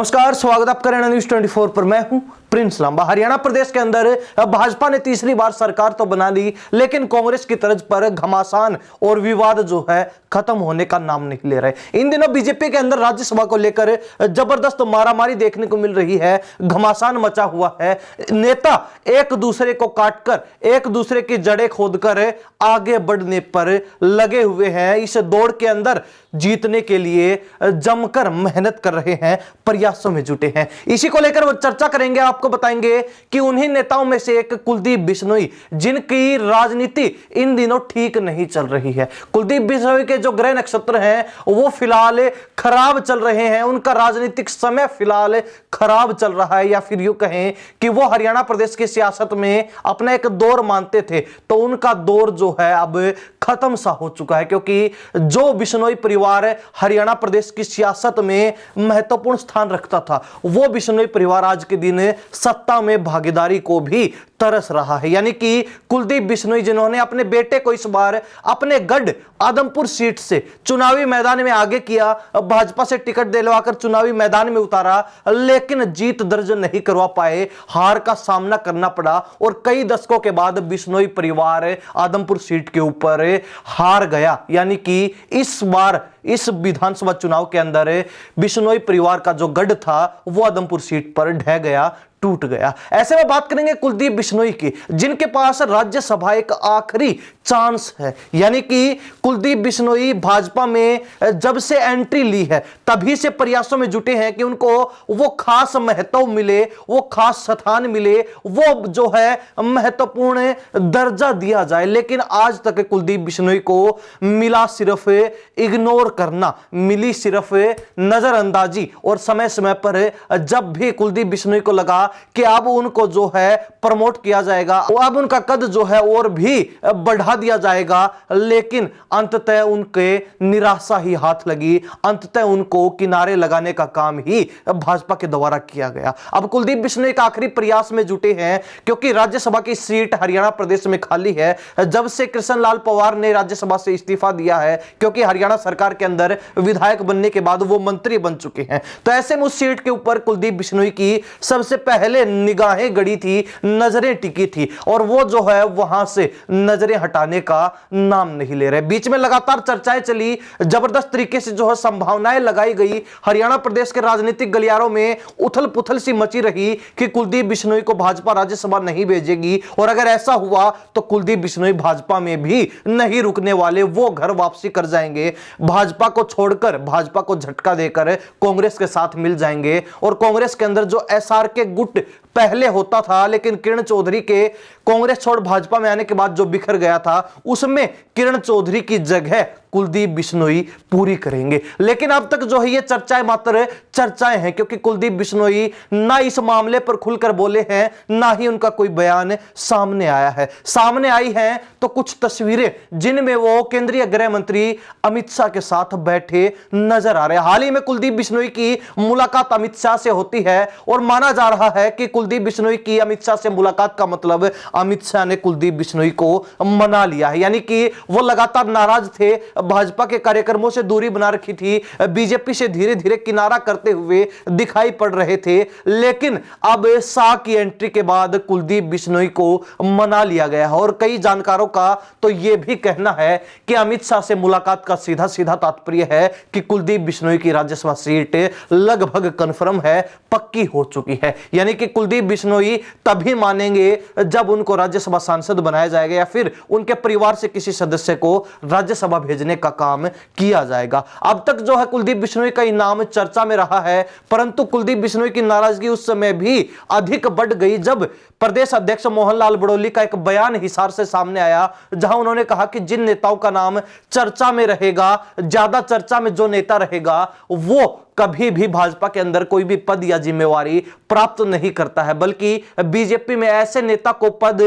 नमस्कार, स्वागत आपका हरियाणा न्यूज 24 पर। मैं हूं प्रिंस लांबा। हरियाणा प्रदेश के अंदर भाजपा ने तीसरी बार सरकार तो बना ली, लेकिन कांग्रेस की तर्ज पर घमासान और विवाद जो है खत्म होने का नाम नहीं ले रहे। इन दिनों बीजेपी के अंदर राज्यसभा को लेकर जबरदस्त मारामारी देखने को मिल रही है, घमासान मचा हुआ है। नेता एक दूसरे को काटकर, एक दूसरे की जड़ें खोदकर आगे बढ़ने पर लगे हुए हैं। इस दौड़ के अंदर जीतने के लिए जमकर मेहनत कर रहे हैं, प्रयासों में जुटे हैं। इसी को लेकर वो चर्चा करेंगे, आपको बताएंगे कि उन्हीं नेताओं में से एक कुलदीप बिश्नोई, जिनकी राजनीति इन दिनों ठीक नहीं चल रही है। कुलदीप बिश्नोई के जो ग्रह नक्षत्र हैं वो फिलहाल खराब चल रहे हैं, उनका राजनीतिक समय फिलहाल खराब चल रहा है, या फिर यूं कहें कि वो हरियाणा प्रदेश की सियासत में अपना एक दौर मानते थे, तो उनका दौर जो है अब खत्म सा हो चुका है। क्योंकि जो बिश्नोई परिवार हरियाणा प्रदेश की सियासत में महत्वपूर्ण स्थान रखता था, वो बिश्नोई परिवार आज के दिन सत्ता में भागीदारी को भी तरस रहा है। यानी कि कुलदीप बिश्नोई, जिन्होंने अपने बेटे को इस बार अपने गढ़ आदमपुर सीट से चुनावी मैदान में आगे किया, भाजपा से टिकट दिलवाकर चुनावी मैदान में उतारा, लेकिन जीत दर्ज नहीं करवा पाए, हार का सामना करना पड़ा। और कई दशकों के बाद बिश्नोई परिवार आदमपुर सीट के ऊपर हार गया। यानी कि इस बार इस विधानसभा चुनाव के अंदर बिश्नोई परिवार का जो गढ़ था वो आदमपुर सीट पर ढह गया, टूट गया। ऐसे में बात करेंगे कुलदीप बिश्नोई की, जिनके पास राज्यसभा एक आखिरी चांस है। यानी कि कुलदीप बिश्नोई भाजपा में जब से एंट्री ली है तभी से प्रयासों में जुटे हैं कि उनको वो खास महत्व मिले, वो खास स्थान मिले, वो जो है महत्वपूर्ण दर्जा दिया जाए। लेकिन आज तक कुलदीप बिश्नोई को मिला सिर्फ इग्नोर करना, मिली सिर्फ नजरअंदाजी। और समय समय पर जब भी कुलदीप बिश्नोई को लगा कि अब उनको जो है प्रमोट किया जाएगा, अब उनका कद जो है और भी बढ़ा दिया जाएगा, लेकिन अंततः उनके निराशा ही हाथ लगी। अंततः उनको किनारे लगाने का काम ही भाजपा के द्वारा किया गया। अब कुलदीप बिश्नोई का आखिरी प्रयास में जुटे हैं, क्योंकि राज्यसभा की सीट हरियाणा प्रदेश में खाली है। जब से कृष्ण लाल पंवार ने राज्यसभा से इस्तीफा दिया है, क्योंकि हरियाणा सरकार के अंदर विधायक बनने के बाद वो मंत्री बन चुके हैं, तो ऐसे में उस सीट के ऊपर कुलदीप बिश्नोई की सबसे पहले निगाहें गड़ी थी, नजरें टिकी थी, और वो जो है वहां से नजरें हटाने का नाम नहीं ले रहे। बीच में लगातार चर्चाएं चली, जबरदस्त तरीके से जो है संभावनाएं लगाई गई, हरियाणा प्रदेश के राजनीतिक गलियारों में उथल पुथल सी मची रही कि कुलदीप बिश्नोई को भाजपा राज्यसभा नहीं भेजेगी, और अगर ऐसा हुआ तो कुलदीप बिश्नोई भाजपा में भी नहीं रुकने वाले, वो घर वापसी कर जाएंगे, भाजपा को छोड़कर, भाजपा को झटका देकर कांग्रेस के साथ मिल जाएंगे। और कांग्रेस के अंदर जो एसआर के गुट पहले होता था, लेकिन किरण चौधरी के कांग्रेस छोड़ भाजपा में आने के बाद जो बिखर गया था, उसमें किरण चौधरी की जगह कुलदीप बिश्नोई पूरी करेंगे। लेकिन अब तक जो है ये चर्चाएं मात्र चर्चाएं हैं, क्योंकि कुलदीप बिश्नोई ना इस मामले पर खुलकर बोले हैं, ना ही उनका कोई बयान सामने आया है। सामने आई हैं तो कुछ तस्वीरें, जिनमें वो केंद्रीय गृह मंत्री अमित शाह के साथ बैठे नजर आ रहे हैं। हाल ही में कुलदीप बिश्नोई की मुलाकात अमित शाह से होती है, और माना जा रहा है कि कुलदीप बिश्नोई की अमित शाह से मुलाकात का मतलब अमित शाह ने कुलदीप बिश्नोई को मना लिया है। यानी कि वो लगातार नाराज थे, भाजपा के कार्यक्रमों से दूरी बना रखी थी, बीजेपी से धीरे धीरे किनारा करते हुए दिखाई पड़ रहे थे। लेकिन अब शाह की एंट्री के बाद कुलदीप बिश्नोई को मना लिया गया है, और कई जानकारों का तो यह भी कहना है कि अमित शाह से मुलाकात का सीधा सीधा तात्पर्य है कि कुलदीप बिश्नोई की राज्यसभा सीट लगभग कंफर्म है, पक्की हो चुकी है। यानी कि कुलदीप बिश्नोई तभी मानेंगे जब उनको राज्यसभा सांसद बनाया जाएगा, या फिर उनके परिवार से किसी सदस्य को राज्यसभा भेजने का काम किया जाएगा। अब तक जो है कुलदीप बिश्नोई का नाम चर्चा में रहा है, परंतु कुलदीप बिश्नोई की नाराजगी उस समय भी अधिक बढ़ गई जब प्रदेश अध्यक्ष मोहनलाल बड़ौली का एक बयान हिसार से सामने आया, जहां उन्होंने कहा कि जिन नेताओं का नाम चर्चा में रहेगा, ज्यादा चर्चा में जो नेता रहेगा, वो कभी भी भाजपा के अंदर कोई भी पद या जिम्मेवारी प्राप्त नहीं करता है, बल्कि बीजेपी में ऐसे नेता को पद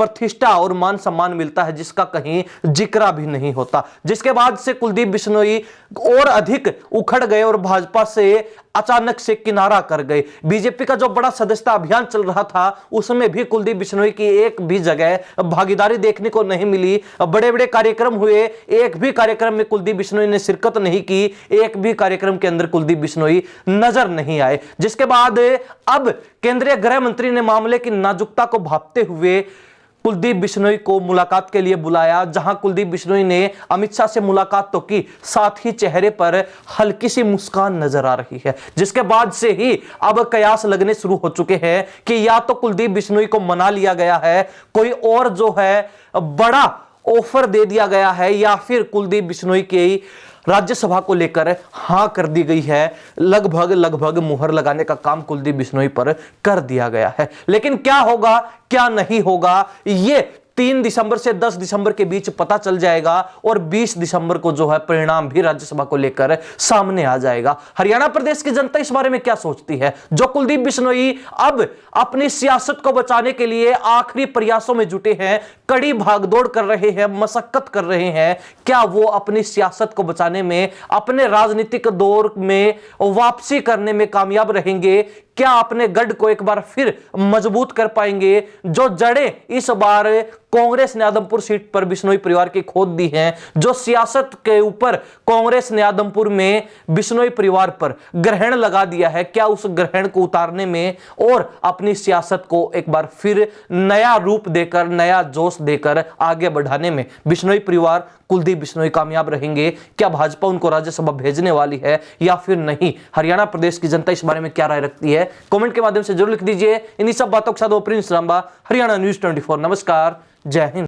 प्रतिष्ठा और मान सम्मान मिलता है जिसका कहीं जिक्र भी नहीं होता। जिसके बाद से कुलदीप बिश्नोई और अधिक उखड़ गए और भाजपा से अचानक से किनारा कर गए। बीजेपी का जो बड़ा सदस्यता अभियान चल रहा था उसमें भी कुलदीप बिश्नोई की एक भी जगह भागीदारी देखने को नहीं मिली। बड़े बड़े कार्यक्रम हुए, एक भी कार्यक्रम में कुलदीप बिश्नोई ने शिरकत नहीं की, एक भी कार्यक्रम के अंदर कुलदीप बिश्नोई नजर नहीं आए। जिसके बाद अब केंद्रीय गृह मंत्री ने मामले की नाजुकता को भांपते हुए कुलदीप बिश्नोई को मुलाकात के लिए बुलाया, जहां कुलदीप बिश्नोई ने अमित शाह से मुलाकात तो की, साथ ही चेहरे पर हल्की सी मुस्कान नजर आ रही है। जिसके बाद से ही अब कयास लगने शुरू हो चुके हैं कि या तो कुलदीप बिश्नोई को मना लिया गया है, कोई और जो है बड़ा ऑफर दे दिया गया है, या फिर कुलदीप बिश्नोई की राज्यसभा को लेकर हां कर दी गई है। लगभग मुहर लगाने का काम कुलदीप बिश्नोई पर कर दिया गया है। लेकिन क्या होगा क्या नहीं होगा ये 3 दिसंबर से 10 दिसंबर के बीच पता चल जाएगा, और 20 दिसंबर को जो है परिणाम भी राज्यसभा को लेकर सामने आ जाएगा। हरियाणा प्रदेश की जनता इस बारे में क्या सोचती है? जो कुलदीप बिश्नोई अब अपनी सियासत को बचाने के लिए आखिरी प्रयासों में जुटे हैं, कड़ी भागदौड़ कर रहे हैं, मशक्कत कर रहे हैं, क्या वो अपनी सियासत को बचाने में, अपने राजनीतिक दौर में वापसी करने में कामयाब रहेंगे? क्या अपने गढ़ को एक बार फिर मजबूत कर पाएंगे? जो जड़ें इस बार कांग्रेस ने आदमपुर सीट पर बिश्नोई परिवार की खोद दी हैं, जो सियासत के ऊपर कांग्रेस ने आदमपुर में बिश्नोई परिवार पर ग्रहण लगा दिया है, क्या उस ग्रहण को उतारने में और अपनी सियासत को एक बार फिर नया रूप देकर, नया जोश देकर आगे बढ़ाने में बिश्नोई परिवार, कुलदीप बिश्नोई कामयाब रहेंगे? क्या भाजपा उनको राज्यसभा भेजने वाली है या फिर नहीं? हरियाणा प्रदेश की जनता इस बारे में क्या राय रखती है? कमेंट के माध्यम से जरूर लिख दीजिए। इन्हीं सब बातों के साथ प्रिंस लांबा, हरियाणा न्यूज 24। नमस्कार, जय हिंद।